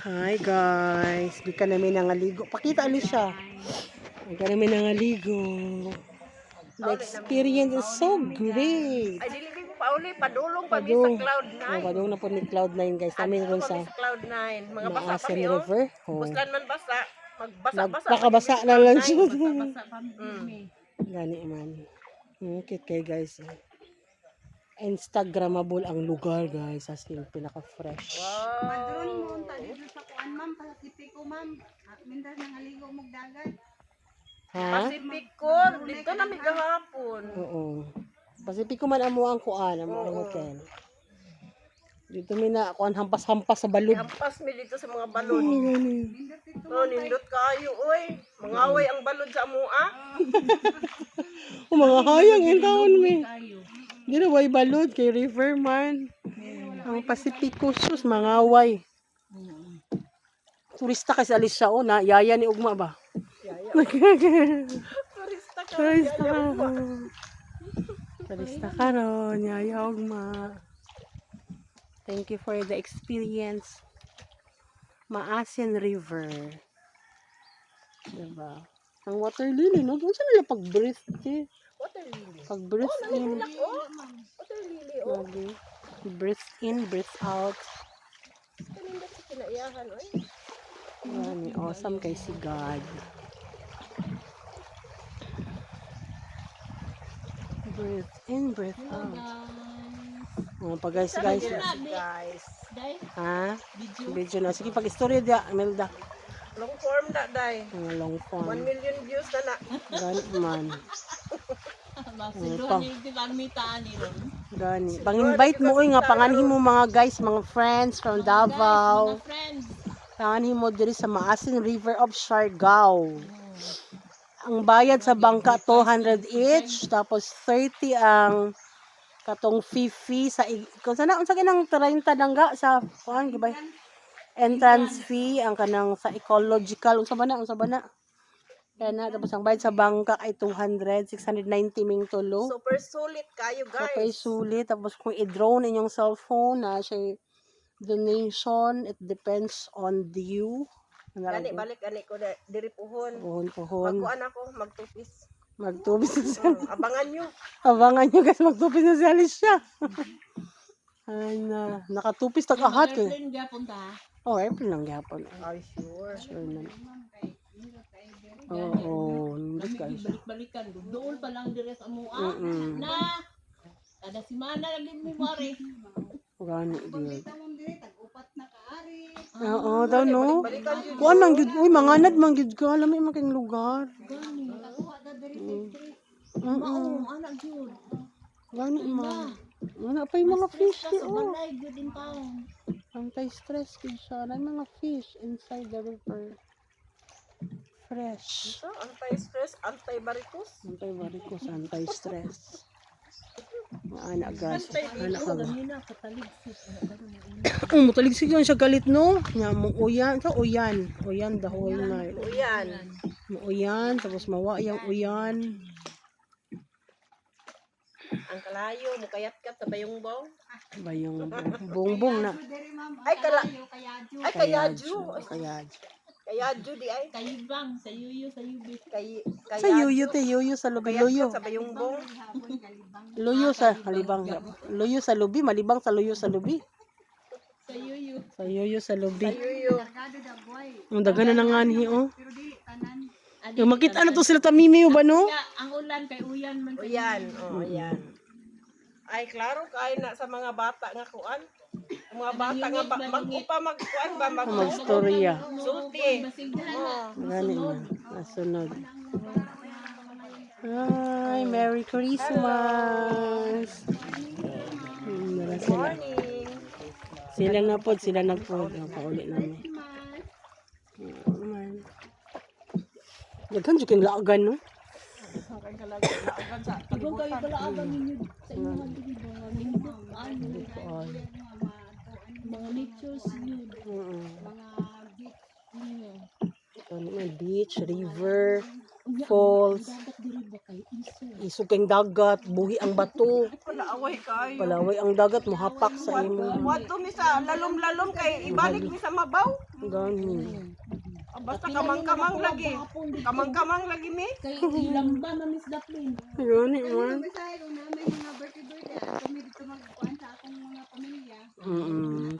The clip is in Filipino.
Hi guys, di ka namin nangaligo. Pakita alis siya. Di ka namin nangaligo. The experience is so great. Ay, dili mo pa uli, padulong pa mi sa Cloud9. Padung na po ni Cloud9 guys. Namin ron sa Sa Cloud9. Mga basa pa Maasin mi, River. Buslan man basa. Magbasa-basa. Baka-basa na lang siya. Basa pa Gani man. Cute kayo guys. Instagramable ang lugar guys. As in, pinaka-fresh. Madron mo unta dito sa kuan ma'am, Pacific ko ma'am. Mindas nang aligo mog dagat. Ha? Pacifico, dito na mi gahapon. Oo. Pacifico man amo ang kuan, amo ang hotel. Dito mi na kuan hampas-hampas sa balod. Hampas mi dito sa mga balod. Oh, nindot kayo, oy. Mangaway ang balod sa amua. Mga hayang in taon mi. Di na way balod kay river man. Ang Pacifico sus mangaway. Turista kasi alis siya o na yaya ni ugma ba? Turista ka. Turista ka. Turista ka ron, yaya ugma. Thank you for the experience. Maasin River. Diba? Ang water lily, no? Doon saan nila pag-breathe, eh? Water lily. Pag-breathe in. Water lily, oh. Lagi. Breathe in, breathe out. Kanina sa kinaiyahan, oy. Yan, awesome kay si God. Breathe in, breathe out. Pa guys. Guys. Ha? Video na. Sige, pag-istorya dia, Melda. Long form na, day. Long 1 form. million views na na. Gani man. Masidon yung pagmitaan ni ron. Gani. Pang-invite mo nga, panganhin mo mga guys, mga friends from Davao. Mga friends. Panganhin mo diri sa Maasin River of Siargao. Ang bayad sa bangka 200 each, tapos 30 ang katong fee sa kung sana unsa kinang 30 dangga sa kuan gibay entrance fee ang kanang sa ecological unsa ba na kana tapos ang bayad sa bangka ay 200 690 ming tulo. Super sulit kayo, guys. Super sulit tapos kung i-drone inyong cellphone na siya donation, it depends on you. Gani, balik ani ko diri puhon. Puhon. Magkuan ako, magtupis. Magtubis na siya. Abangan nyo. Abangan nyo guys, magtupis na si Alicia. Ay na, nakatupis tag-ahat eh. Airplane gapon ta. Oh, airplane lang gapon. Ay, sure. Sure na. Oo, nandun guys. Balik-balikan. Doon pa lang dire sa amua. Na. Kada semana lang din mi mare. Gani din. Tawon dire tag-upat na kaari. Oo, daw no. Kuan lang gid, uy manganad man gid ka, alam mo making lugar. Mao anak jud. Gani man. Wala pa yung mga fish di Sa oh. balay jud in town. Anti-stress gid siya. May mga fish inside the river. Fresh. So, anti-stress, anti-varicose. Anti-varicose, anti-stress. Ana gas. Ana ka ba? Ganina kataligsik. Oh, mutaligsik yan siya galit no. Nya mo uyan, sa uyan. Uyan the whole night. Uyan. Mo uyan, tapos mawa yung uyan. Ang kalayo, mukayat-kat sa bayong-bong. Ba yung bongbong na. Ay, kayadju. Kayadju. Kayadju di ay. Kayibang sa yuyo sa yubi. Sa yuyo te yuyo sa lubi luyo. Sa bayong-bong. Luyo sa halibang. Luyo sa lubi, malibang sa luyo sa lubi. Sa yuyo. Sa yuyo sa lubi. Yuyo. Ang dagan na nanganhi oh. Yung makita na to sila tamimi ba no? Ang ulan kay uyan man. Uyan. Oh, uyan. Ay, klaro kay na sa mga bata nga kuan. Ang mga bata nga mag-upa magkuan ba Mag-storya. Sulti. Basighan. Gani man. Nasunod. Hi, Merry Christmas! Nara sila. Morning. Sila na po, sila nagpod. Paulit namin. Naman. Daghan dyan kayong laagan, no? Ibang kayo kalaaban ninyo sa inyo mga ninyo. Mga natures yun. Mga beach ninyo. Beach, river, falls, isog kayong dagat, buhi ang bato. palaaway kayo. Palaway ang dagat mo hapak sa imo. Wato mi sa lalom-lalom kay ibalik mi sa mabaw. Gani. Basta kamang-kamang lagi. Kamang-kamang lagi mi. Kay ilamba na Miss Daplin. Gani man. Bisaya kung namin mga birthday